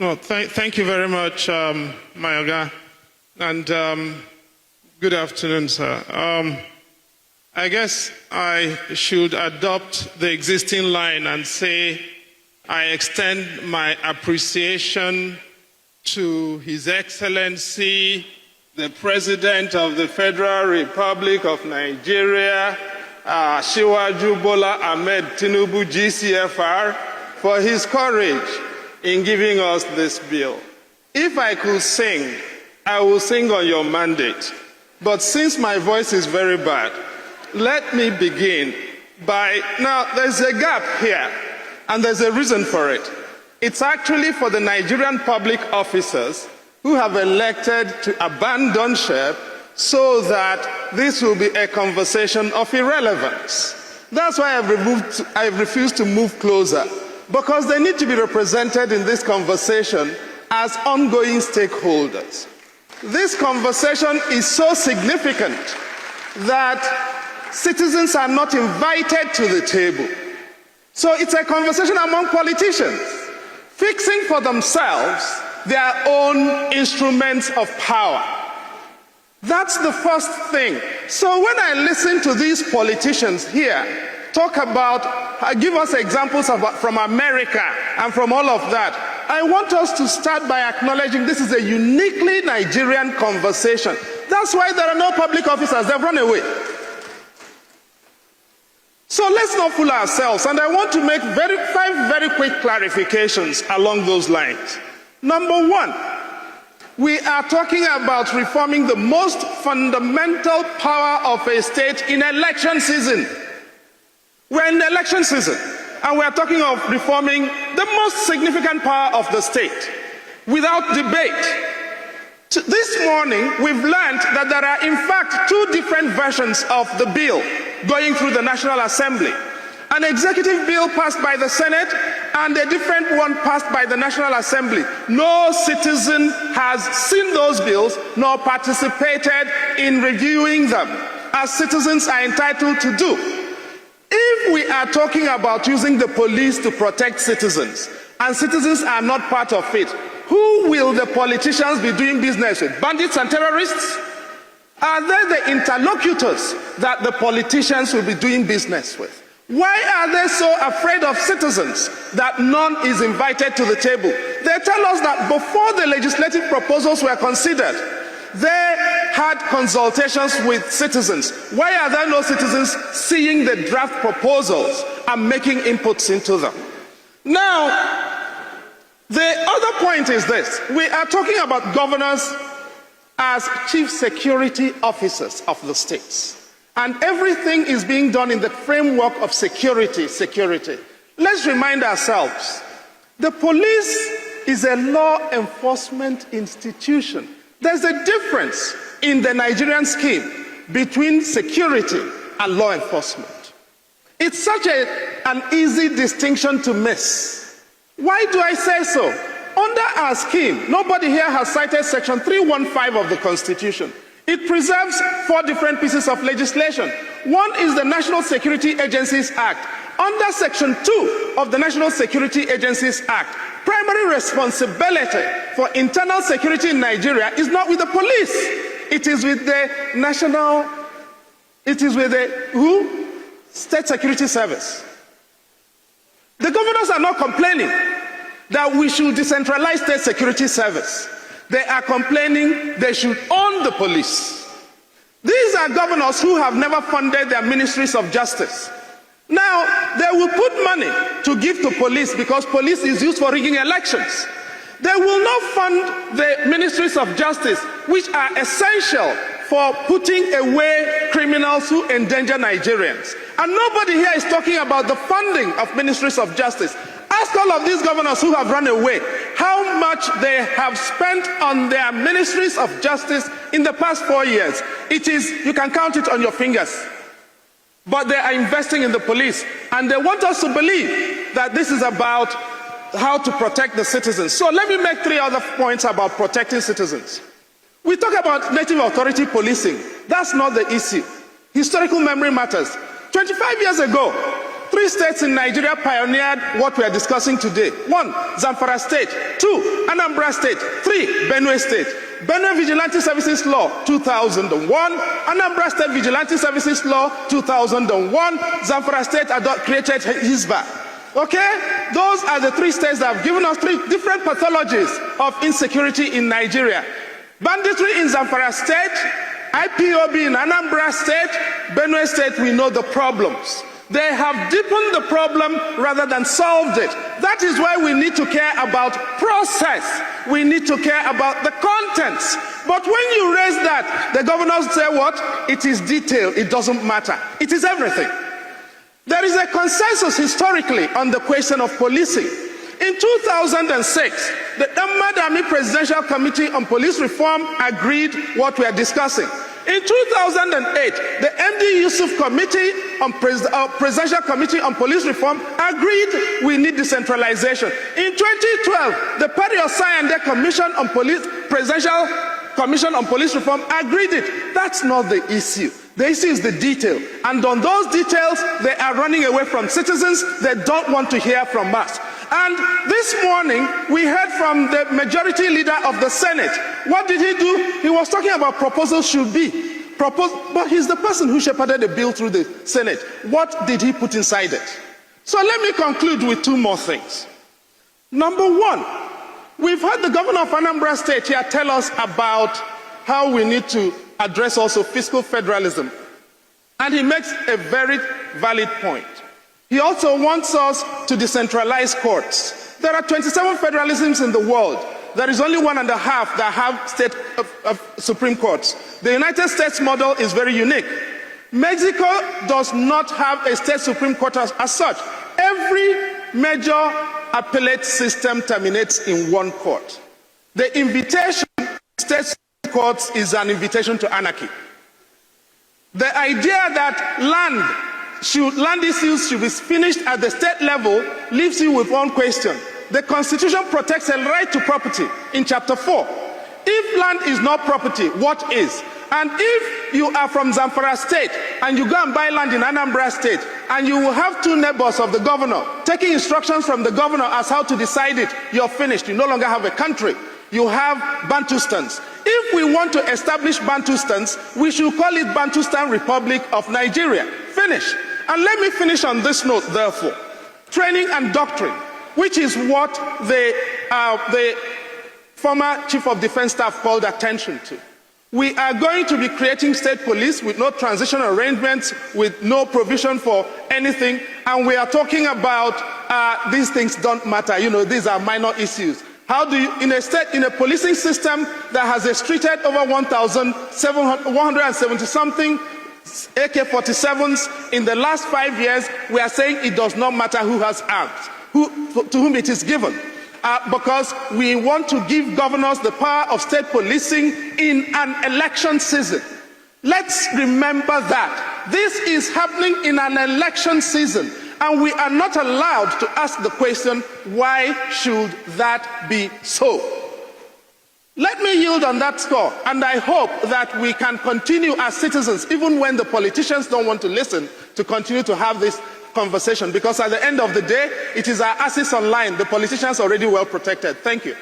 No, thank you very much, Mayoga, and good afternoon, sir. I guess I should adopt the existing line and say I extend my appreciation to His Excellency, the President of the Federal Republic of Nigeria, Asiwaju Bola Ahmed Tinubu, GCFR, for his courage in giving us this bill. If I could sing, I will sing on your mandate. But since my voice is very bad, let me begin by, now there's a gap here, and there's a reason for it. It's actually for the Nigerian public officers who have elected to abandon ship so that this will be a conversation of irrelevance. That's why I've refused to move closer, because they need to be represented in this conversation as ongoing stakeholders. This conversation is so significant that citizens are not invited to the table. So it's a conversation among politicians, fixing for themselves their own instruments of power. That's the first thing. So when I listen to these politicians here talk about, give us examples from America and from all of that, I want us to start by acknowledging this is a uniquely Nigerian conversation. That's why there are no public officers, they've run away. So let's not fool ourselves, and I want to make 5 very quick clarifications along those lines. Number one, we are talking about reforming the most fundamental power of a state in election season. We're in election season, and we're talking of reforming the most significant power of the state without debate. This morning, we've learned that there are in fact 2 different versions of the bill going through the National Assembly. An executive bill passed by the Senate and a different one passed by the National Assembly. No citizen has seen those bills nor participated in reviewing them, as citizens are entitled to do. If we are talking about using the police to protect citizens, and citizens are not part of it, who will the politicians be doing business with? Bandits and terrorists? Are they the interlocutors that the politicians will be doing business with? Why are they so afraid of citizens that none is invited to the table? They tell us that before the legislative proposals were considered, they had consultations with citizens. Why are there no citizens seeing the draft proposals and making inputs into them? Now, the other point is this. We are talking about governors as chief security officers of the states. And everything is being done in the framework of security. Let's remind ourselves, the police is a law enforcement institution. There's a difference in the Nigerian scheme between security and law enforcement. It's such an easy distinction to miss. Why do I say so? Under our scheme, nobody here has cited Section 315 of the Constitution. It preserves 4 different pieces of legislation. One is the National Security Agencies Act. Under Section 2 of the National Security Agencies Act, primary responsibility for internal security in Nigeria is not with the police. It is with the State Security Service. The governors are not complaining that we should decentralize State Security Service. They are complaining they should own the police. These are governors who have never funded their ministries of justice. Now, they will put money to give to police because police is used for rigging elections. They will not fund the ministries of justice, which are essential for putting away criminals who endanger Nigerians. And nobody here is talking about the funding of ministries of justice. Ask all of these governors who have run away how much they have spent on their ministries of justice in the past 4 years. You can count it on your fingers. But they are investing in the police, and they want us to believe that this is about how to protect the citizens. So let me make 3 other points about protecting citizens. We talk about native authority policing. That's not the issue. Historical memory matters. 25 years ago, 3 states in Nigeria pioneered what we are discussing today. 1, Zamfara State. 2, Anambra State. 3, Benue State. Benue Vigilante Services Law, 2001. Anambra State Vigilante Services Law, 2001. Zamfara State created Hisba. Okay? Those are the 3 states that have given us 3 different pathologies of insecurity in Nigeria. Banditry in Zamfara State, IPOB in Anambra State, Benue State, we know the problems. They have deepened the problem rather than solved it. That is why we need to care about process. We need to care about the contents. But when you raise that, the governors say what? It is detail, it doesn't matter. It is everything. There is a consensus historically on the question of policing. In 2006, the Ahmad Army Presidential Committee on Police Reform agreed what we are discussing. In 2008, the MD Yusuf Committee on Presidential Committee on Police Reform agreed we need decentralization. In 2012, the Perry Osayande Commission on Presidential Commission on Police Reform agreed it. That's not the issue. The issue is the detail. And on those details, they are running away from citizens. They don't want to hear from us. And this morning, we heard from the majority leader of the Senate. What did he do? He was talking about proposals should be. But he's the person who shepherded the bill through the Senate. What did he put inside it? So let me conclude with 2 more things. Number 1, we've heard the governor of Anambra State here tell us about how we need to address also fiscal federalism. And he makes a very valid point. He also wants us to decentralize courts. There are 27 federalisms in the world. There is only 1.5 that have state Supreme Courts. The United States model is very unique. Mexico does not have a state Supreme Court as such. Every major appellate system terminates in 1 court. The invitation to state courts is an invitation to anarchy. The idea that land issues should be finished at the state level leaves you with 1 question. The Constitution protects a right to property in Chapter 4. If land is not property, what is? And if you are from Zamfara State and you go and buy land in Anambra State and you will have 2 neighbors of the governor taking instructions from the governor as how to decide it, you're finished. You no longer have a country. You have Bantustans. If we want to establish Bantustans, we should call it Bantustan Republic of Nigeria. Finish. And let me finish on this note, therefore. Training and doctrine, which is what the former Chief of Defense Staff called attention to. We are going to be creating state police with no transition arrangements, with no provision for anything, and we are talking about these things don't matter. You know, these are minor issues. How do you, in a policing system that has restricted over 170 something AK-47s in the last 5 years, we are saying it does not matter who has arms, to whom it is given. Because we want to give governors the power of state policing in an election season. Let's remember that. This is happening in an election season, and we are not allowed to ask the question, why should that be so? Let me yield on that score, and I hope that we can continue as citizens, even when the politicians don't want to listen, to continue to have this conversation, because at the end of the day, it is our assets online. The politicians are already well protected. Thank you.